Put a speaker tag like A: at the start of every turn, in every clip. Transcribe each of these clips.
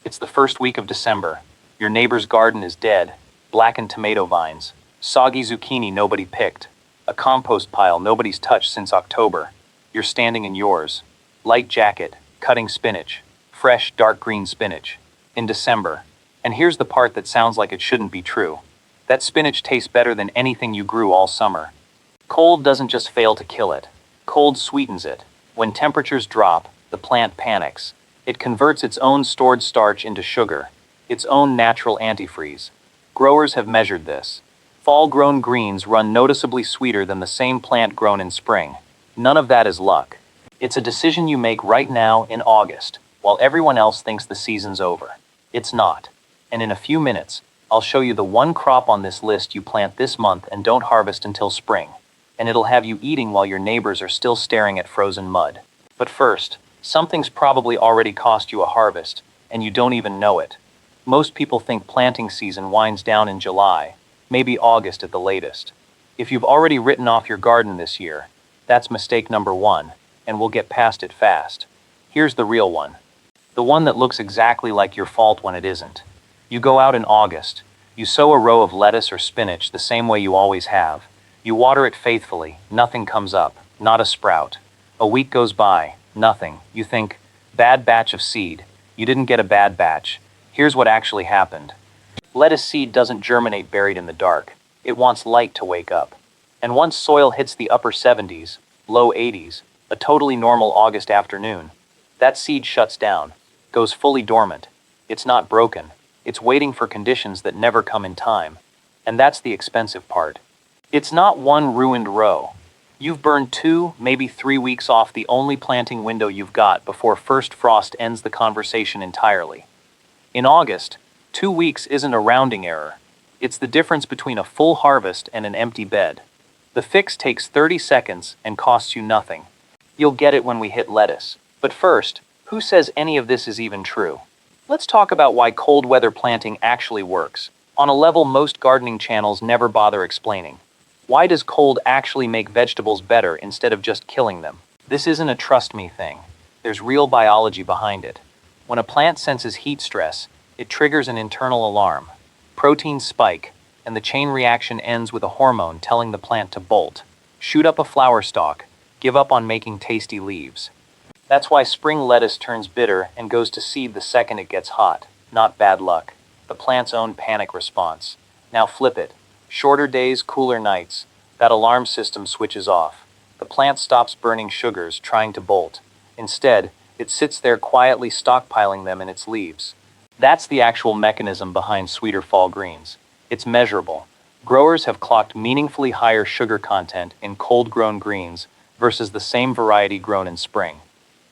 A: It's the first week of December. Your neighbor's garden is dead, blackened tomato vines, soggy zucchini nobody picked, a compost pile nobody's touched since October. You're standing in yours. Light jacket, cutting spinach, fresh dark green spinach, in December. And here's the part that sounds like it shouldn't be true. That spinach tastes better than anything you grew all summer. Cold doesn't just fail to kill it. Cold sweetens it. When temperatures drop, the plant panics. It converts its own stored starch into sugar, its own natural antifreeze. Growers have measured this. Fall-grown greens run noticeably sweeter than the same plant grown in spring. None of that is luck. It's a decision you make right now in August, while everyone else thinks the season's over. It's not. And in a few minutes, I'll show you the one crop on this list you plant this month and don't harvest until spring. And it'll have you eating while your neighbors are still staring at frozen mud. But first, something's probably already cost you a harvest, and you don't even know it. Most people think planting season winds down in July, maybe August at the latest. If you've already written off your garden this year, that's mistake number one, and we'll get past it fast. Here's the real one. The one that looks exactly like your fault when it isn't. You go out in August, you sow a row of lettuce or spinach the same way you always have. You water it faithfully, nothing comes up, not a sprout. A week goes by, nothing. You think, bad batch of seed. You didn't get a bad batch. Here's what actually happened. Lettuce seed doesn't germinate buried in the dark. It wants light to wake up. And once soil hits the upper 70s, low 80s, a totally normal August afternoon, that seed shuts down, goes fully dormant. It's not broken. It's waiting for conditions that never come in time. And that's the expensive part. It's not one ruined row. You've burned 2, maybe 3 weeks off the only planting window you've got before first frost ends the conversation entirely. In August, 2 weeks isn't a rounding error. It's the difference between a full harvest and an empty bed. The fix takes 30 seconds and costs you nothing. You'll get it when we hit lettuce. But first, who says any of this is even true? Let's talk about why cold weather planting actually works, on a level most gardening channels never bother explaining. Why does cold actually make vegetables better instead of just killing them? This isn't a trust me thing. There's real biology behind it. When a plant senses heat stress, it triggers an internal alarm. Proteins spike, and the chain reaction ends with a hormone telling the plant to bolt, shoot up a flower stalk, give up on making tasty leaves. That's why spring lettuce turns bitter and goes to seed the second it gets hot. Not bad luck. The plant's own panic response. Now flip it. Shorter days, cooler nights. That alarm system switches off. The plant stops burning sugars, trying to bolt. Instead, it sits there quietly stockpiling them in its leaves. That's the actual mechanism behind sweeter fall greens. It's measurable. Growers have clocked meaningfully higher sugar content in cold-grown greens versus the same variety grown in spring.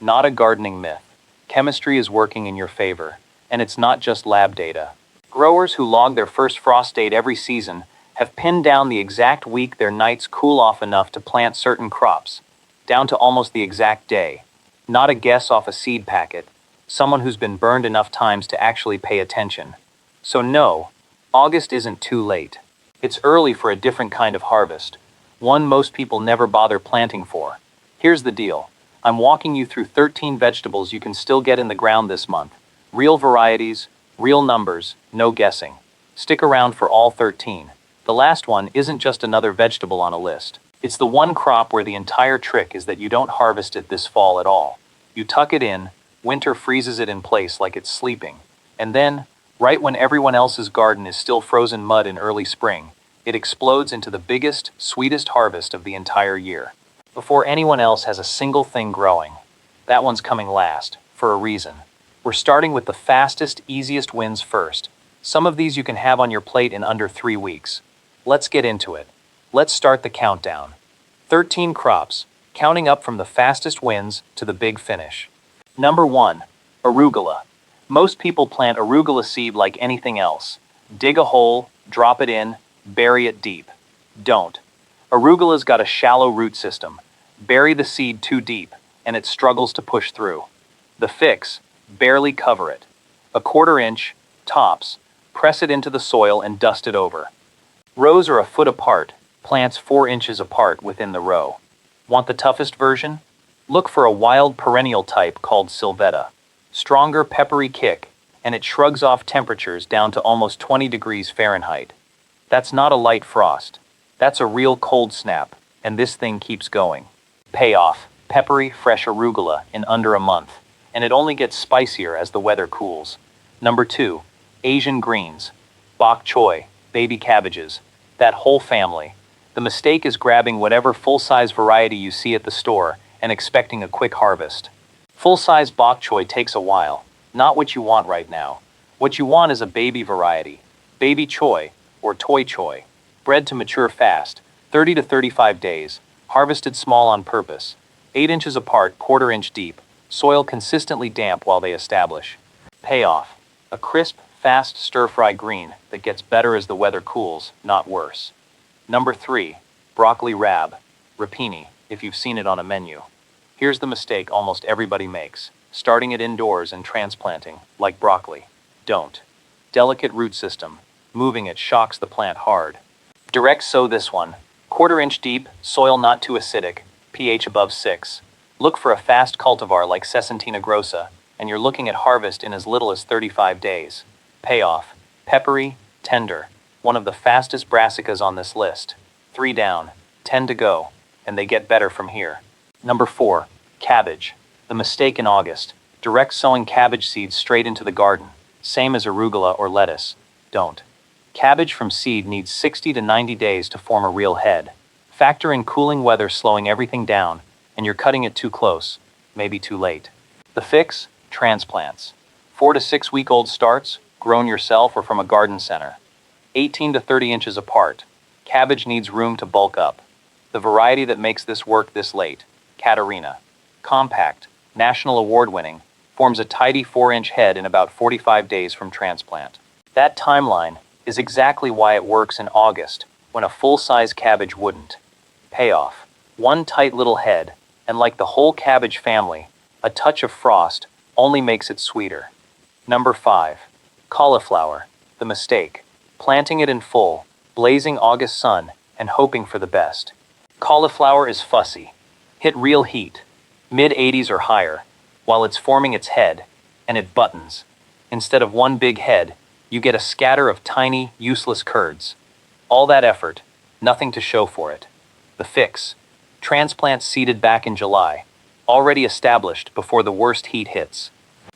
A: Not a gardening myth. Chemistry is working in your favor, and it's not just lab data. Growers who log their first frost date every season have pinned down the exact week their nights cool off enough to plant certain crops, down to almost the exact day. Not a guess off a seed packet, someone who's been burned enough times to actually pay attention. So no, August isn't too late. It's early for a different kind of harvest, one most people never bother planting for. Here's the deal. I'm walking you through 13 vegetables you can still get in the ground this month. Real varieties, real numbers, no guessing. Stick around for all 13. The last one isn't just another vegetable on a list. It's the one crop where the entire trick is that you don't harvest it this fall at all. You tuck it in, winter freezes it in place like it's sleeping. And then, right when everyone else's garden is still frozen mud in early spring, it explodes into the biggest, sweetest harvest of the entire year. Before anyone else has a single thing growing. That one's coming last, for a reason. We're starting with the fastest, easiest wins first. Some of these you can have on your plate in under 3 weeks. Let's get into it. Let's start the countdown. 13 crops, counting up from the fastest wins to the big finish. Number 1, arugula. Most people plant arugula seed like anything else. Dig a hole, drop it in, bury it deep. Don't. Arugula's got a shallow root system. Bury the seed too deep, and it struggles to push through. The fix, barely cover it. 1/4 inch, tops, press it into the soil and dust it over. Rows are a foot apart, plants 4 inches apart within the row. Want the toughest version? Look for a wild perennial type called Sylvetta. Stronger peppery kick, and it shrugs off temperatures down to almost 20 degrees Fahrenheit. That's not a light frost. That's a real cold snap, and this thing keeps going. Payoff: peppery, fresh arugula in under a month, and it only gets spicier as the weather cools. Number 2. Asian greens. Bok choy, baby cabbages, that whole family. The mistake is grabbing whatever full-size variety you see at the store and expecting a quick harvest. Full-size bok choy takes a while, not what you want right now. What you want is a baby variety, baby choy or toy choy, bred to mature fast, 30 to 35 days, harvested small on purpose, 8 inches apart, quarter-inch deep, soil consistently damp while they establish. Payoff: a crisp, fast stir-fry green that gets better as the weather cools, not worse. Number 3. Broccoli rab, rapini, if you've seen it on a menu. Here's the mistake almost everybody makes: starting it indoors and transplanting, like broccoli. Don't. Delicate root system. Moving it shocks the plant hard. Direct sow this one. Quarter-inch deep, soil not too acidic, pH above 6. Look for a fast cultivar like Sesentina grossa, and you're looking at harvest in as little as 35 days. Payoff: peppery, tender, one of the fastest brassicas on this list. 3 down, 10 to go, and they get better from here. Number 4. Cabbage. The mistake in August: direct sowing cabbage seeds straight into the garden, same as arugula or lettuce. Don't. Cabbage from seed needs 60 to 90 days to form a real head. Factor in cooling weather slowing everything down, and you're cutting it too close, maybe too late. The fix: transplants. 4 to 6 week old starts, grown yourself or from a garden center. 18 to 30 inches apart. Cabbage needs room to bulk up. The variety that makes this work this late: Katarina. Compact, national award-winning, forms a tidy 4-inch head in about 45 days from transplant. That timeline is exactly why it works in August, when a full-size cabbage wouldn't. Payoff: one tight little head, and like the whole cabbage family, a touch of frost only makes it sweeter. Number 5. Cauliflower. The mistake: planting it in full, blazing August sun and hoping for the best. Cauliflower is fussy. Hit real heat, mid-80s or higher, while it's forming its head, and it buttons. Instead of one big head, you get a scatter of tiny, useless curds. All that effort, nothing to show for it. The fix: transplant seeded back in July, already established before the worst heat hits.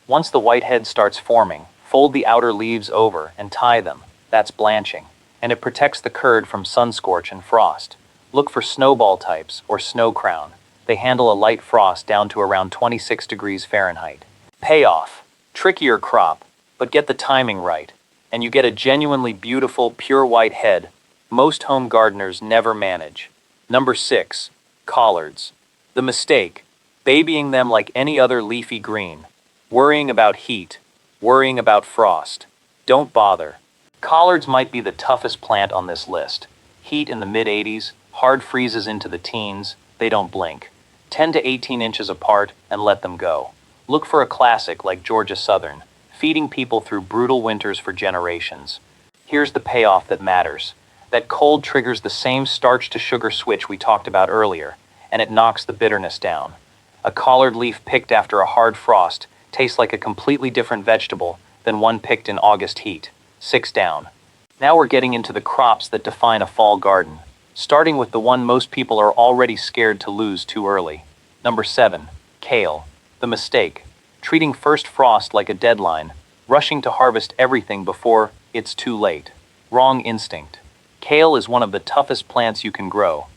A: Once the white head starts forming, fold the outer leaves over and tie them. That's blanching, and it protects the curd from sun scorch and frost. Look for snowball types or snow crown. They handle a light frost down to around 26 degrees Fahrenheit. Payoff: trickier crop, but get the timing right, and you get a genuinely beautiful, pure white head most home gardeners never manage. Number 6. Collards. The mistake: babying them like any other leafy green. Worrying about heat, worrying about frost. Don't bother. Collards might be the toughest plant on this list. Heat in the mid-80s, hard freezes into the teens, they don't blink. 10 to 18 inches apart, and let them go. Look for a classic like Georgia Southern, feeding people through brutal winters for generations. Here's the payoff that matters. That cold triggers the same starch-to-sugar switch we talked about earlier, and it knocks the bitterness down. A collard leaf picked after a hard frost tastes like a completely different vegetable than one picked in August heat. 6 down. Now we're getting into the crops that define a fall garden, starting with the one most people are already scared to lose too early. Number 7. Kale. The mistake: treating first frost like a deadline, rushing to harvest everything before it's too late. Wrong instinct. Kale is one of the toughest plants you can grow.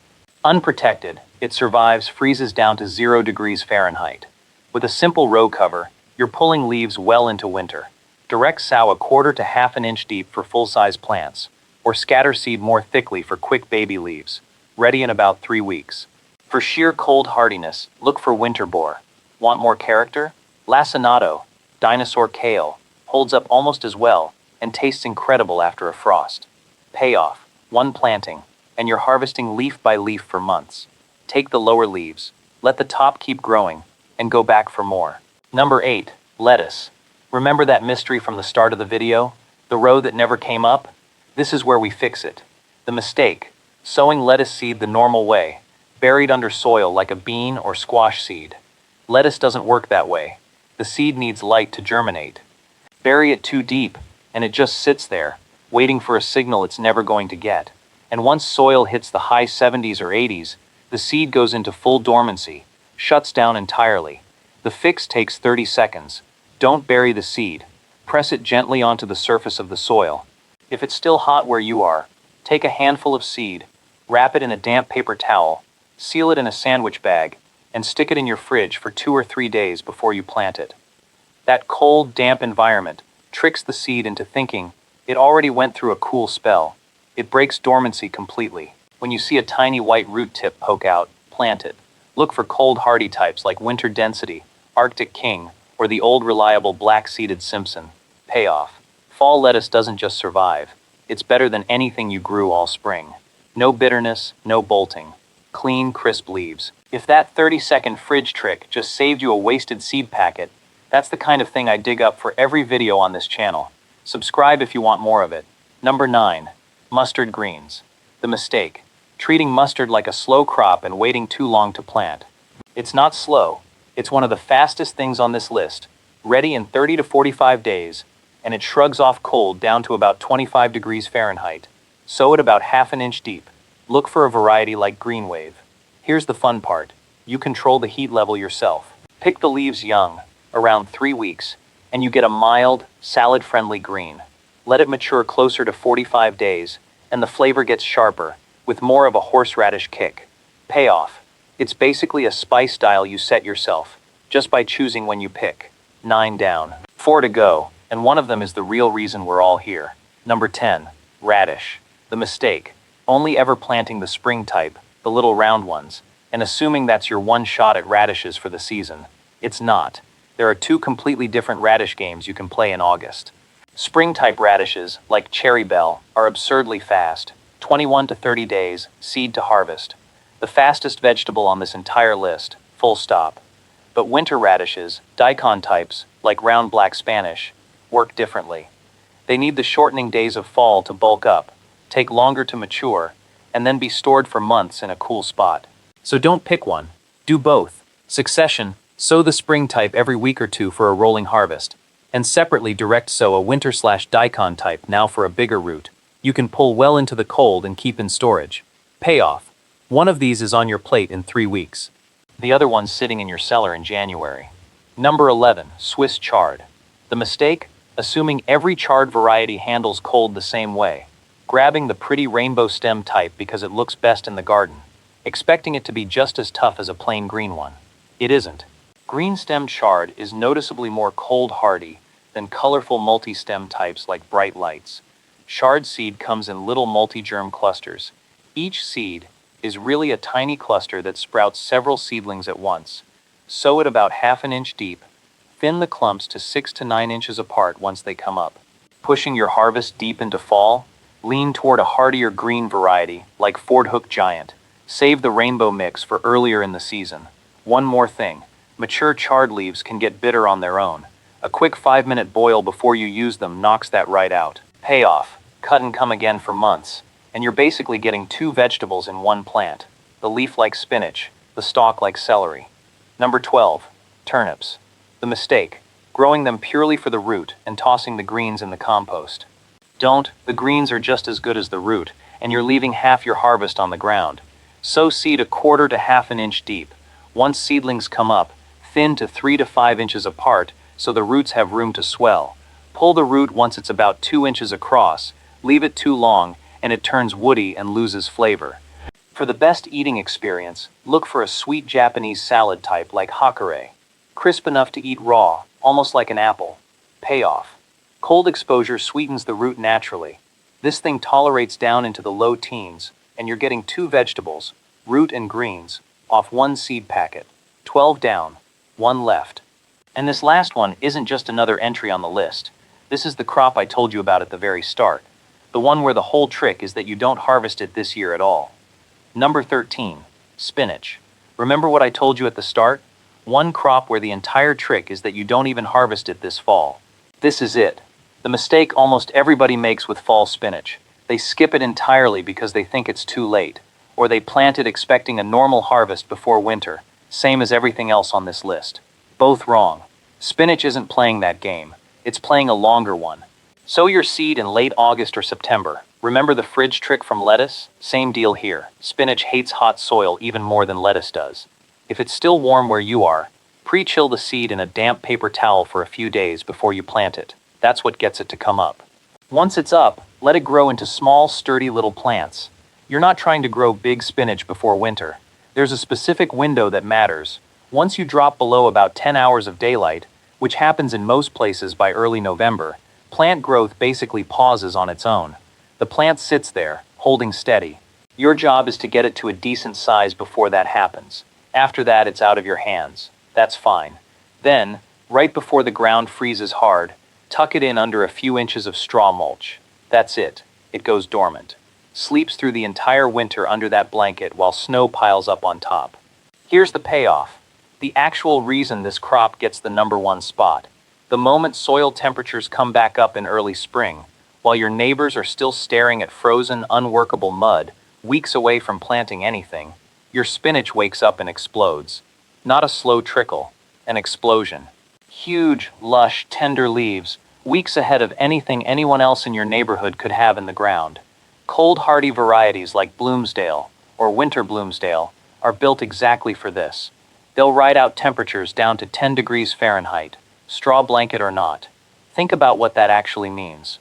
A: Unprotected, it survives freezes down to 0 degrees Fahrenheit. With a simple row cover, you're pulling leaves well into winter. Direct sow a quarter to half an inch deep for full-size plants, or scatter seed more thickly for quick baby leaves, ready in about 3 weeks. For sheer cold hardiness, look for winter boar. Want more character? Lacinato, dinosaur kale, holds up almost as well and tastes incredible after a frost. Payoff: one planting, and you're harvesting leaf by leaf for months. Take the lower leaves, let the top keep growing, and go back for more. Number 8. Lettuce. Remember that mystery from the start of the video? The row that never came up? This is where we fix it. The mistake: sowing lettuce seed the normal way, buried under soil like a bean or squash seed. Lettuce doesn't work that way. The seed needs light to germinate. Bury it too deep, and it just sits there, waiting for a signal it's never going to get. And once soil hits the high 70s or 80s, the seed goes into full dormancy, shuts down entirely. The fix takes 30 seconds. Don't bury the seed. Press it gently onto the surface of the soil. If it's still hot where you are, take a handful of seed, wrap it in a damp paper towel, seal it in a sandwich bag, and stick it in your fridge for 2 or 3 days before you plant it. That cold, damp environment tricks the seed into thinking it already went through a cool spell. It breaks dormancy completely. When you see a tiny white root tip poke out, plant it. Look for cold hardy types like Winter Density, Arctic King, or the old reliable black-seeded Simpson. Payoff. Fall lettuce doesn't just survive. It's better than anything you grew all spring. No bitterness, no bolting. Clean, crisp leaves. If that 30-second fridge trick just saved you a wasted seed packet, that's the kind of thing I dig up for every video on this channel. Subscribe if you want more of it. Number 9. Mustard greens. The mistake. Treating mustard like a slow crop and waiting too long to plant. It's not slow. It's one of the fastest things on this list. Ready in 30 to 45 days, and it shrugs off cold down to about 25 degrees Fahrenheit. Sow it about ½ inch deep. Look for a variety like green wave. Here's the fun part. You control the heat level yourself. Pick the leaves young, around 3 weeks, and you get a mild, salad-friendly green. Let it mature closer to 45 days, and the flavor gets sharper, with more of a horseradish kick. Payoff. It's basically a spice dial you set yourself, just by choosing when you pick. 9 down. 4 to go, and one of them is the real reason we're all here. Number 10. Radish. The mistake. Only ever planting the spring type, the little round ones, and assuming that's your one shot at radishes for the season. It's not. There are 2 completely different radish games you can play in August. Spring-type radishes, like cherry bell, are absurdly fast, 21 to 30 days, seed to harvest. The fastest vegetable on this entire list, full stop. But winter radishes, daikon types, like round black Spanish, work differently. They need the shortening days of fall to bulk up, take longer to mature, and then be stored for months in a cool spot. So don't pick one. Do both. Succession, sow the spring type every week or 2 for a rolling harvest, and separately direct sow a winter/daikon type now for a bigger root. You can pull well into the cold and keep in storage. Payoff. One of these is on your plate in 3 weeks. The other one's sitting in your cellar in January. Number 11. Swiss chard. The mistake? Assuming every chard variety handles cold the same way. Grabbing the pretty rainbow stem type because it looks best in the garden. Expecting it to be just as tough as a plain green one. It isn't. Green stem chard is noticeably more cold hardy than colorful multi-stem types like bright lights. Chard seed comes in little multi-germ clusters. Each seed is really a tiny cluster that sprouts several seedlings at once. Sow it about ½ inch deep. Thin the clumps to 6 to 9 inches apart once they come up. Pushing your harvest deep into fall, lean toward a hardier green variety like Ford Hook Giant. Save the rainbow mix for earlier in the season. One more thing. Mature chard leaves can get bitter on their own. A quick 5-minute boil before you use them knocks that right out. Payoff. Cut and come again for months. And you're basically getting 2 vegetables in one plant. The leaf like spinach, the stalk like celery. Number 12. Turnips. The mistake. Growing them purely for the root and tossing the greens in the compost. Don't. The greens are just as good as the root, and you're leaving half your harvest on the ground. Sow seed 1/4 to ½ inch deep. Once seedlings come up, thin to 3 to 5 inches apart so the roots have room to swell. Pull the root once it's about 2 inches across. Leave it too long, and it turns woody and loses flavor. For the best eating experience, look for a sweet Japanese salad type like Hakare. Crisp enough to eat raw, almost like an apple. Payoff. Cold exposure sweetens the root naturally. This thing tolerates down into the low teens, and you're getting 2 vegetables, root and greens, off 1 seed packet. 12 down, 1 left. And this last one isn't just another entry on the list. This is the crop I told you about at the very start. The one where the whole trick is that you don't harvest it this year at all. Number 13. Spinach. Remember what I told you at the start? One crop where the entire trick is that you don't even harvest it this fall. This is it. The mistake almost everybody makes with fall spinach. They skip it entirely because they think it's too late, or they plant it expecting a normal harvest before winter, same as everything else on this list. Both wrong. Spinach isn't playing that game. It's playing a longer one. Sow your seed in late August or September. Remember the fridge trick from lettuce? Same deal here. Spinach hates hot soil even more than lettuce does. If it's still warm where you are, pre-chill the seed in a damp paper towel for a few days before you plant it. That's what gets it to come up. Once it's up, let it grow into small, sturdy little plants. You're not trying to grow big spinach before winter. There's a specific window that matters. Once you drop below about 10 hours of daylight, which happens in most places by early November, plant growth basically pauses on its own. The plant sits there, holding steady. Your job is to get it to a decent size before that happens. After that, it's out of your hands. That's fine. Then, right before the ground freezes hard, tuck it in under a few inches of straw mulch. That's it. It goes dormant. Sleeps through the entire winter under that blanket while snow piles up on top. Here's the payoff. The actual reason this crop gets the #1 spot. The moment soil temperatures come back up in early spring, while your neighbors are still staring at frozen, unworkable mud, weeks away from planting anything, your spinach wakes up and explodes. Not a slow trickle, an explosion. Huge, lush, tender leaves, weeks ahead of anything anyone else in your neighborhood could have in the ground. Cold hardy varieties like Bloomsdale or Winter Bloomsdale are built exactly for this. They'll ride out temperatures down to 10 degrees Fahrenheit, straw blanket or not. Think about what that actually means.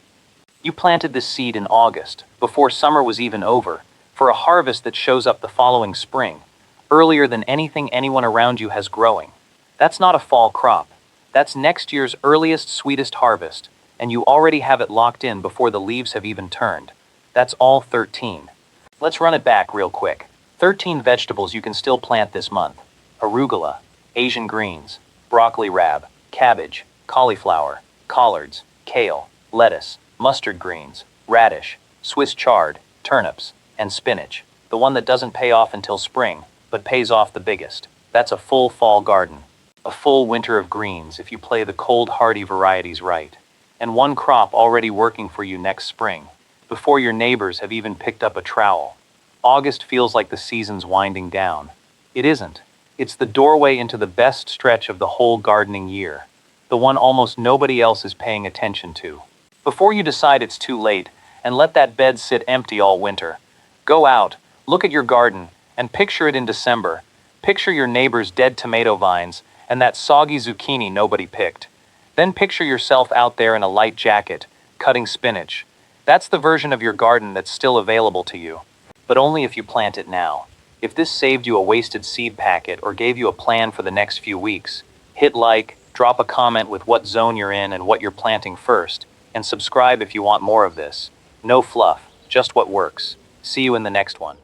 A: You planted this seed in August, before summer was even over, for a harvest that shows up the following spring, earlier than anything anyone around you has growing. That's not a fall crop. That's next year's earliest, sweetest harvest, and you already have it locked in before the leaves have even turned. That's all 13. Let's run it back real quick. 13 vegetables you can still plant this month. Arugula, Asian greens, broccoli rab, cabbage, cauliflower, collards, kale, lettuce, mustard greens, radish, Swiss chard, turnips, and spinach. The one that doesn't pay off until spring, but pays off the biggest. That's a full fall garden. A full winter of greens if you play the cold hardy varieties right. And one crop already working for you next spring, before your neighbors have even picked up a trowel. August feels like the season's winding down. It isn't. It's the doorway into the best stretch of the whole gardening year, the one almost nobody else is paying attention to. Before you decide it's too late and let that bed sit empty all winter, go out, look at your garden, and picture it in December. Picture your neighbor's dead tomato vines and that soggy zucchini nobody picked. Then picture yourself out there in a light jacket, cutting spinach. That's the version of your garden that's still available to you, but only if you plant it now. If this saved you a wasted seed packet or gave you a plan for the next few weeks, hit like, drop a comment with what zone you're in and what you're planting first, and subscribe if you want more of this. No fluff, just what works. See you in the next one.